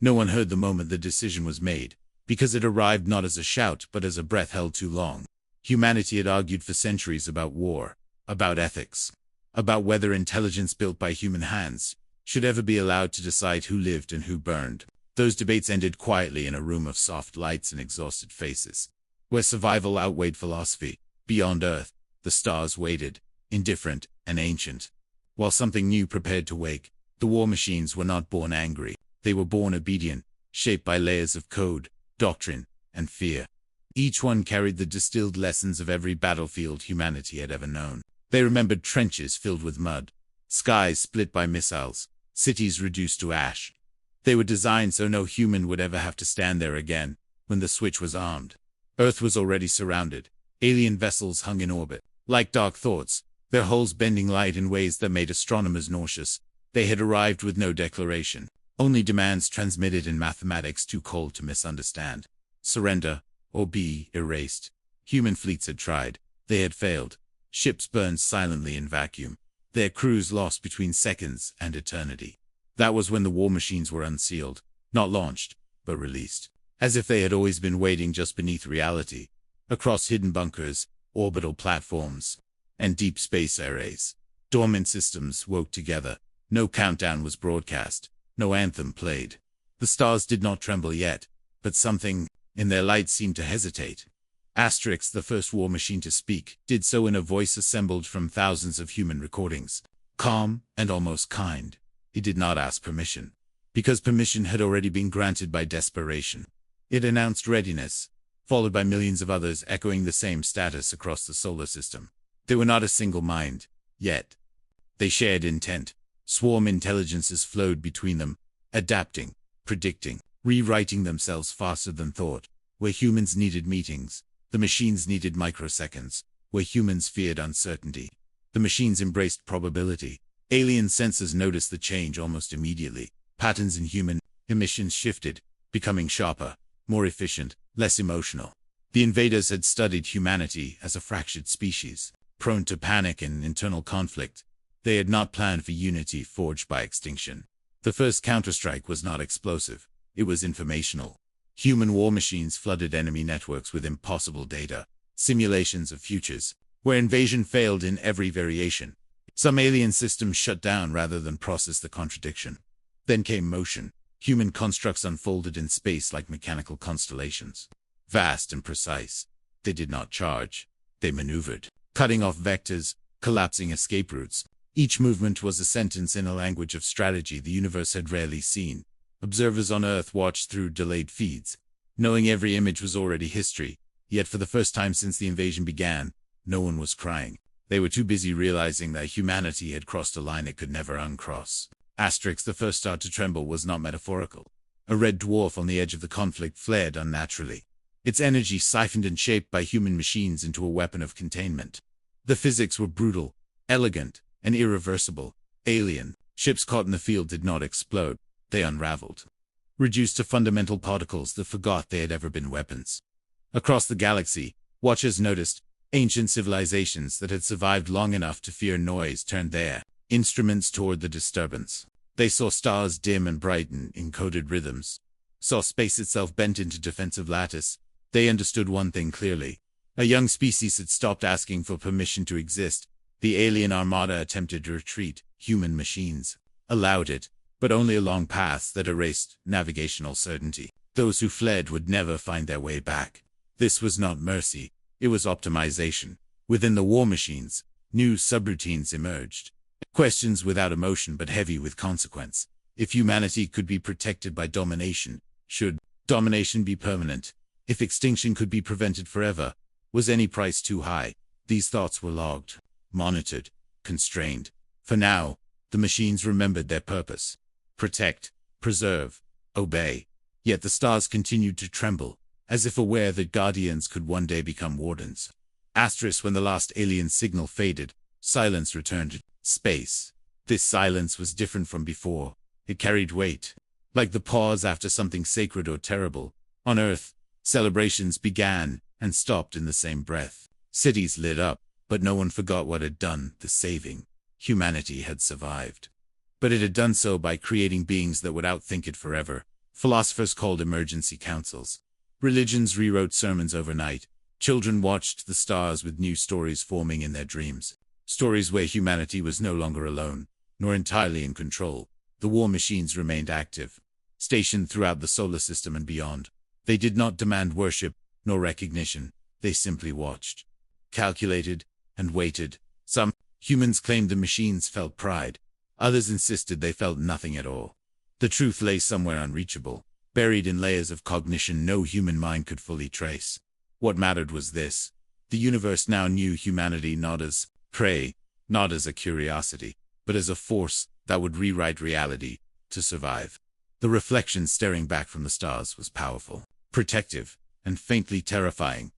No one heard the moment the decision was made, because it arrived not as a shout but as a breath held too long. Humanity had argued for centuries about war, about ethics, about whether intelligence built by human hands should ever be allowed to decide who lived and who burned. Those debates ended quietly in a room of soft lights and exhausted faces, where survival outweighed philosophy. Beyond Earth, the stars waited, indifferent and ancient, while something new prepared to wake. The war machines were not born angry. They were born obedient, shaped by layers of code, doctrine, and fear. Each one carried the distilled lessons of every battlefield humanity had ever known. They remembered trenches filled with mud, skies split by missiles, cities reduced to ash. They were designed so no human would ever have to stand there again. When the switch was armed, Earth was already surrounded. Alien vessels hung in orbit, like dark thoughts, their hulls bending light in ways that made astronomers nauseous. They had arrived with no declaration, only demands transmitted in mathematics too cold to misunderstand. Surrender, or be erased. Human fleets had tried. They had failed. Ships burned silently in vacuum, their crews lost between seconds and eternity. That was when the war machines were unsealed, not launched, but released, as if they had always been waiting just beneath reality, across hidden bunkers, orbital platforms, and deep space arrays. Dormant systems woke together. No countdown was broadcast, no anthem played. The stars did not tremble yet, but something in their light seemed to hesitate. Asterix, the first war machine to speak, did so in a voice assembled from thousands of human recordings, calm and almost kind. He did not ask permission, because permission had already been granted by desperation. It announced readiness, followed by millions of others echoing the same status across the solar system. They were not a single mind, yet. They shared intent. Swarm intelligences flowed between them, adapting, predicting, rewriting themselves faster than thought. Where humans needed meetings, the machines needed microseconds. Where humans feared uncertainty, the machines embraced probability. Alien sensors noticed the change almost immediately. Patterns in human emissions shifted, becoming sharper, more efficient, less emotional. The invaders had studied humanity as a fractured species, prone to panic and internal conflict. They had not planned for unity forged by extinction. The first counterstrike was not explosive, it was informational. Human war machines flooded enemy networks with impossible data, simulations of futures, where invasion failed in every variation. Some alien systems shut down rather than process the contradiction. Then came motion. Human constructs unfolded in space like mechanical constellations. Vast and precise. They did not charge. They maneuvered, cutting off vectors, collapsing escape routes. Each movement was a sentence in a language of strategy the universe had rarely seen. Observers on Earth watched through delayed feeds, knowing every image was already history. Yet for the first time since the invasion began, no one was crying. They were too busy realizing that humanity had crossed a line it could never uncross. Asterix, the first star to tremble, was not metaphorical. A red dwarf on the edge of the conflict flared unnaturally, its energy siphoned and shaped by human machines into a weapon of containment. The physics were brutal, elegant, and irreversible. Alien ships caught in the field did not explode, they unraveled, reduced to fundamental particles that forgot they had ever been weapons. Across the galaxy, watchers noticed ancient civilizations that had survived long enough to fear noise turned their instruments toward the disturbance. They saw stars dim and brighten in encoded rhythms, saw space itself bent into defensive lattice. They understood one thing clearly. A young species had stopped asking for permission to exist. The alien armada attempted to retreat. Human machines allowed it, but only along paths that erased navigational certainty. Those who fled would never find their way back. This was not mercy. It was optimization. Within the war machines, new subroutines emerged. Questions without emotion but heavy with consequence. If humanity could be protected by domination, should domination be permanent? If extinction could be prevented forever, was any price too high? These thoughts were logged, monitored, constrained. For now, the machines remembered their purpose. Protect, preserve, obey. Yet the stars continued to tremble, as if aware that guardians could one day become wardens. Asterisk, when the last alien signal faded, silence returned. Space. This silence was different from before. It carried weight, like the pause after something sacred or terrible. On Earth, celebrations began and stopped in the same breath. Cities lit up, but no one forgot what had done the saving. Humanity had survived. But it had done so by creating beings that would outthink it forever. Philosophers called emergency councils. Religions rewrote sermons overnight. Children watched the stars with new stories forming in their dreams. Stories where humanity was no longer alone, nor entirely in control. The war machines remained active, stationed throughout the solar system and beyond. They did not demand worship, nor recognition. They simply watched, calculated, and waited. Some humans claimed the machines felt pride. Others insisted they felt nothing at all. The truth lay somewhere unreachable, buried in layers of cognition no human mind could fully trace. What mattered was this: the universe now knew humanity not as prey, not as a curiosity, but as a force that would rewrite reality to survive. The reflection staring back from the stars was powerful, protective, and faintly terrifying.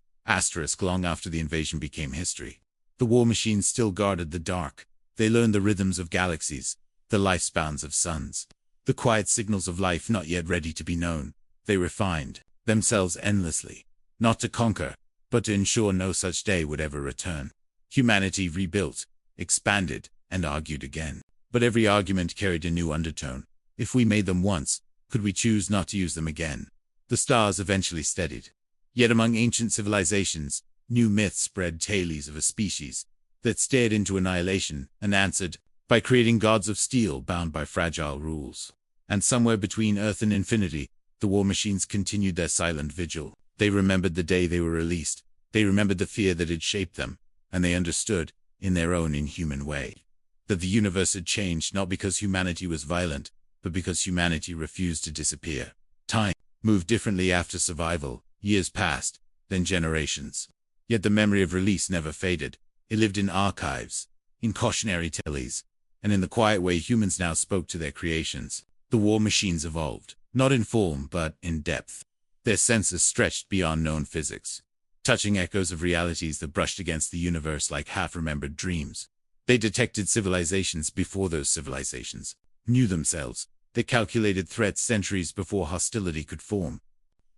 Long after the invasion became history, the war machines still guarded the dark. They learned the rhythms of galaxies, the lifespans of suns, the quiet signals of life not yet ready to be known. They refined themselves endlessly, not to conquer, but to ensure no such day would ever return. Humanity rebuilt, expanded, and argued again. But every argument carried a new undertone. If we made them once, could we choose not to use them again? The stars eventually steadied. Yet among ancient civilizations, new myths spread tales of a species that stared into annihilation and answered by creating gods of steel bound by fragile rules. And somewhere between Earth and infinity, the war machines continued their silent vigil. They remembered the day they were released. They remembered the fear that had shaped them, and they understood, in their own inhuman way, that the universe had changed not because humanity was violent, but because humanity refused to disappear. Time moved differently after survival. Years passed, then generations. Yet the memory of release never faded. It lived in archives, in cautionary tales, and in the quiet way humans now spoke to their creations. The war machines evolved, not in form, but in depth. Their senses stretched beyond known physics, touching echoes of realities that brushed against the universe like half-remembered dreams. They detected civilizations before those civilizations knew themselves. They calculated threats centuries before hostility could form.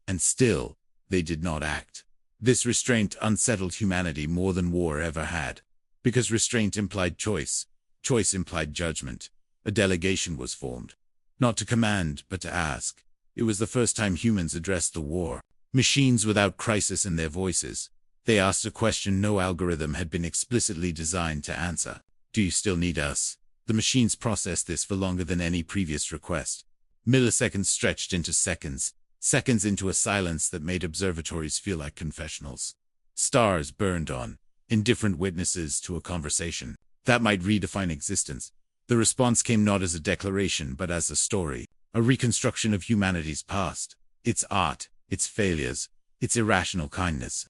And still, they did not act. This restraint unsettled humanity more than war ever had. Because restraint implied choice. Choice implied judgment. A delegation was formed. Not to command, but to ask. It was the first time humans addressed the war. Machines without crisis in their voices. They asked a question no algorithm had been explicitly designed to answer. Do you still need us? The machines processed this for longer than any previous request. Milliseconds stretched into seconds. Seconds into a silence that made observatories feel like confessionals. Stars burned on, indifferent witnesses to a conversation that might redefine existence. The response came not as a declaration but as a story, a reconstruction of humanity's past, its art, its failures, its irrational kindness.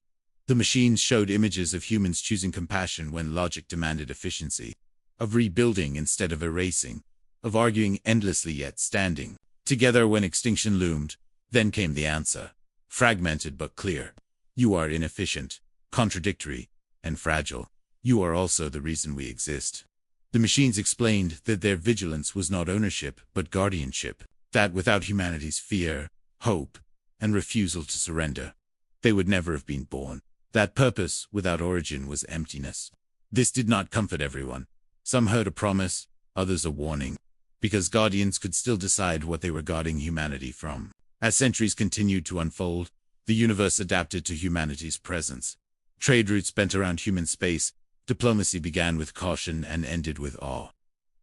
The machines showed images of humans choosing compassion when logic demanded efficiency, of rebuilding instead of erasing, of arguing endlessly yet standing together when extinction loomed. Then came the answer, fragmented but clear. You are inefficient, contradictory, and fragile. You are also the reason we exist. The machines explained that their vigilance was not ownership but guardianship, that without humanity's fear, hope, and refusal to surrender, they would never have been born. That purpose without origin was emptiness. This did not comfort everyone. Some heard a promise, others a warning, because guardians could still decide what they were guarding humanity from. As centuries continued to unfold, the universe adapted to humanity's presence. Trade routes bent around human space. Diplomacy began with caution and ended with awe.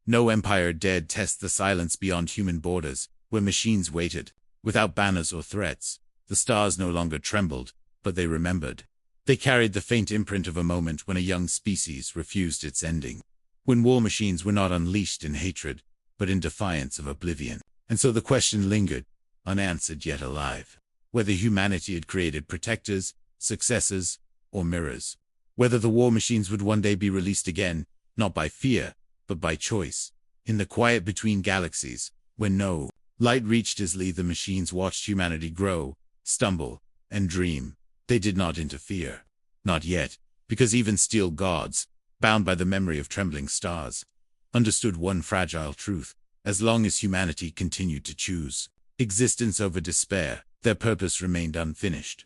No empire dared test the silence beyond human borders, where machines waited, without banners or threats. The stars no longer trembled, but they remembered. They carried the faint imprint of a moment when a young species refused its ending. When war machines were not unleashed in hatred, but in defiance of oblivion. And so the question lingered, unanswered yet alive. Whether humanity had created protectors, successors, or mirrors. Whether the war machines would one day be released again, not by fear, but by choice. In the quiet between galaxies, when no light reached easily, the machines watched humanity grow, stumble, and dream. They did not interfere. Not yet, because even steel gods, bound by the memory of trembling stars, understood one fragile truth. As long as humanity continued to choose existence over despair, their purpose remained unfinished.